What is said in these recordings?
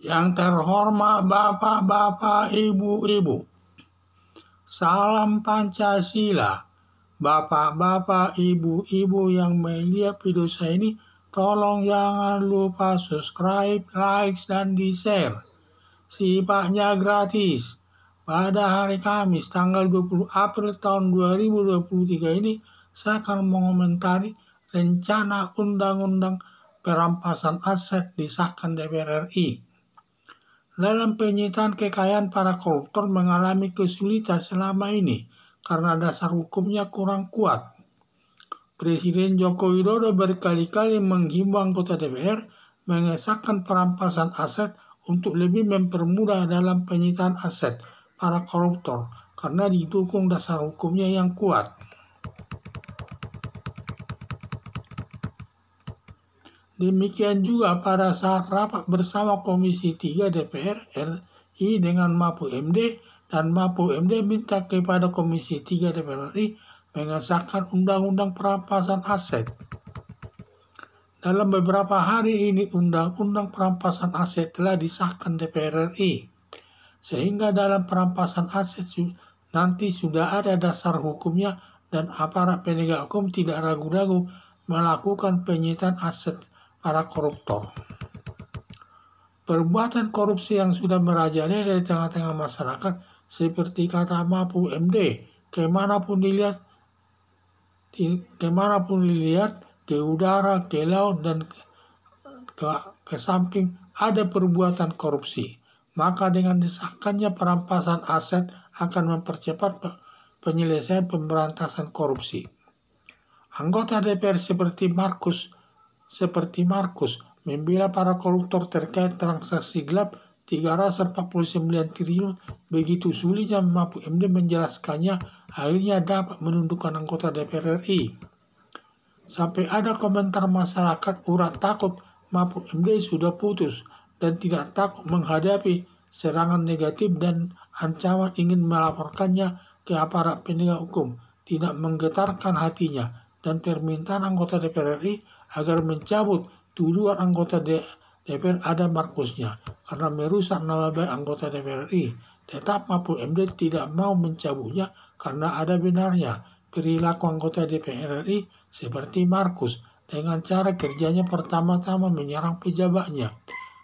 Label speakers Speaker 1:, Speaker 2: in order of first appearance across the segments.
Speaker 1: Yang terhormat Bapak-bapak, Ibu-ibu, salam Pancasila. Bapak-bapak, Ibu-ibu yang melihat video saya ini, tolong jangan lupa subscribe, like, dan di-share. Sifatnya gratis. Pada hari Kamis tanggal 20 April tahun 2023 ini, saya akan mengomentari rencana undang-undang perampasan aset disahkan DPR RI. Dalam penyitaan kekayaan para koruptor mengalami kesulitan selama ini karena dasar hukumnya kurang kuat. Presiden Joko Widodo berkali-kali menghimbau anggota DPR mengesahkan perampasan aset untuk lebih mempermudah dalam penyitaan aset para koruptor karena didukung dasar hukumnya yang kuat. Demikian juga pada saat rapat bersama Komisi 3 DPR RI dengan Mapou-MD, dan Mapou-MD minta kepada Komisi 3 DPR RI mengesahkan Undang-Undang Perampasan Aset. Dalam beberapa hari ini Undang-Undang Perampasan Aset telah disahkan DPR RI, sehingga dalam perampasan aset nanti sudah ada dasar hukumnya dan aparat penegak hukum tidak ragu-ragu melakukan penyitaan aset para koruptor. Perbuatan korupsi yang sudah merajalela di tengah-tengah masyarakat seperti kata Mapou-MD, kemanapun dilihat, ke udara, ke laut, dan ke samping ada perbuatan korupsi. Maka dengan disahkannya perampasan aset akan mempercepat penyelesaian pemberantasan korupsi. Anggota DPR seperti Markus membela para koruptor terkait transaksi gelap 349 triliun. Begitu sulitnya Mapou-MD menjelaskannya, akhirnya dapat menundukkan anggota DPR RI. Sampai ada komentar masyarakat urat takut Mapou-MD sudah putus dan tidak takut menghadapi serangan negatif dan ancaman ingin melaporkannya ke aparat penegak hukum, tidak menggetarkan hatinya, dan permintaan anggota DPR RI agar mencabut tuduhan anggota DPR ada Markusnya karena merusak nama baik anggota DPR RI. Tetap Mapou-MD tidak mau mencabutnya karena ada benarnya perilaku anggota DPR RI seperti Markus dengan cara kerjanya pertama-tama menyerang pejabatnya,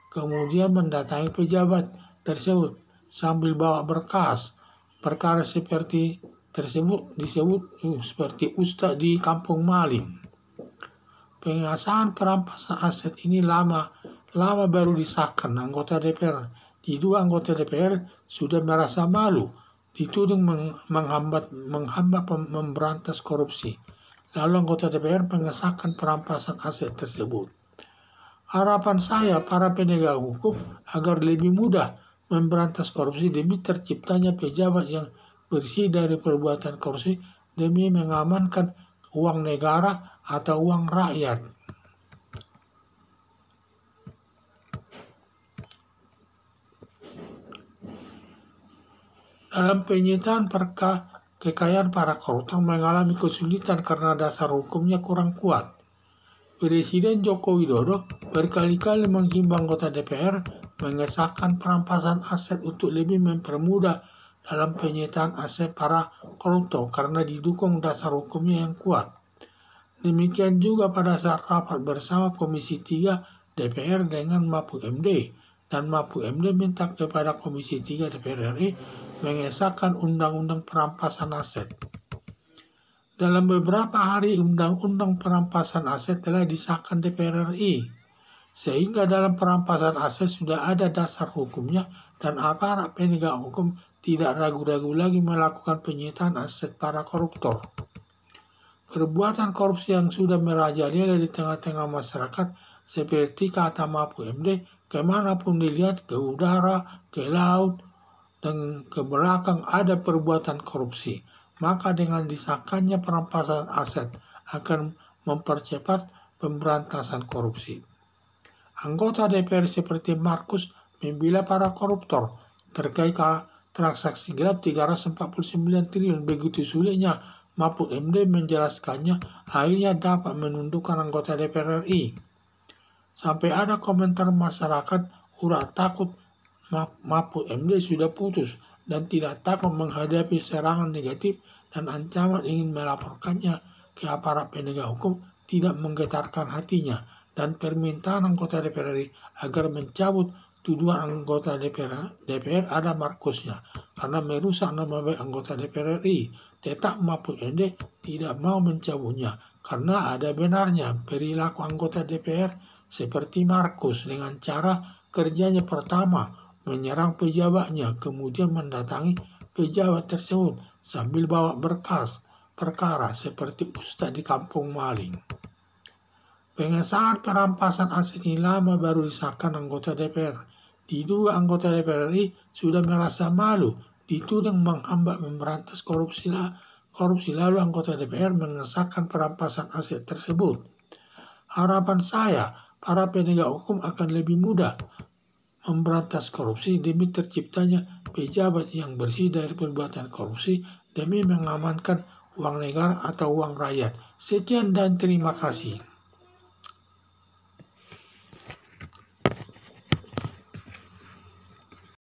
Speaker 1: kemudian mendatangi pejabat tersebut sambil bawa berkas. Perkara seperti tersebut disebut seperti ustaz di kampung maling. Pengesahan perampasan aset ini lama baru disahkan anggota DPR. Dua anggota DPR sudah merasa malu dituduh menghambat memberantas korupsi. Lalu anggota DPR mengesahkan perampasan aset tersebut. Harapan saya para penegak hukum agar lebih mudah memberantas korupsi demi terciptanya pejabat yang bersih dari perbuatan korupsi demi mengamankan uang negara atau uang rakyat. Dalam penyitaan kekayaan para koruptor mengalami kesulitan karena dasar hukumnya kurang kuat. Presiden Joko Widodo berkali-kali menghimbau anggota DPR mengesahkan perampasan aset untuk lebih mempermudah dalam penyitaan aset para koruptor karena didukung dasar hukumnya yang kuat. Demikian juga pada saat rapat bersama Komisi 3 DPR dengan Mapou-MD, dan Mapou-MD minta kepada Komisi 3 DPR RI mengesahkan Undang-Undang Perampasan Aset. Dalam beberapa hari Undang-Undang Perampasan Aset telah disahkan DPR RI, sehingga dalam perampasan aset sudah ada dasar hukumnya dan aparat penegak hukum tidak ragu-ragu lagi melakukan penyitaan aset para koruptor. Perbuatan korupsi yang sudah merajalela di tengah-tengah masyarakat seperti kata Mapou-MD, kemanapun dilihat, ke udara, ke laut, dan ke belakang ada perbuatan korupsi. Maka dengan disahkannya perampasan aset akan mempercepat pemberantasan korupsi. Anggota DPR seperti Markus membela para koruptor terkait transaksi gelap 349 triliun. Begitu sulitnya Mapou-MD menjelaskannya, akhirnya dapat menundukkan anggota DPR RI. Sampai ada komentar masyarakat urat takut Mahfud MD sudah putus dan tidak takut menghadapi serangan negatif dan ancaman ingin melaporkannya ke aparat penegak hukum tidak menggetarkan hatinya, dan permintaan anggota DPR RI agar mencabut tuduhan anggota DPR ada Markusnya karena merusak nama baik anggota DPR RI. Tetap Mahfud MD tidak mau mencabutnya karena ada benarnya perilaku anggota DPR seperti Markus dengan cara kerjanya pertama menyerang pejabatnya, kemudian mendatangi pejabat tersebut sambil bawa berkas perkara seperti ustadz di kampung maling. Pengesahan perampasan aset ini lama baru disahkan anggota DPR. Diduga anggota DPR RI sudah merasa malu dituding menghambat memberantas korupsi lalu anggota DPR mengesahkan perampasan aset tersebut. Harapan saya, para penegak hukum akan lebih mudah memberantas korupsi demi terciptanya pejabat yang bersih dari perbuatan korupsi demi mengamankan uang negara atau uang rakyat. Sekian dan terima kasih.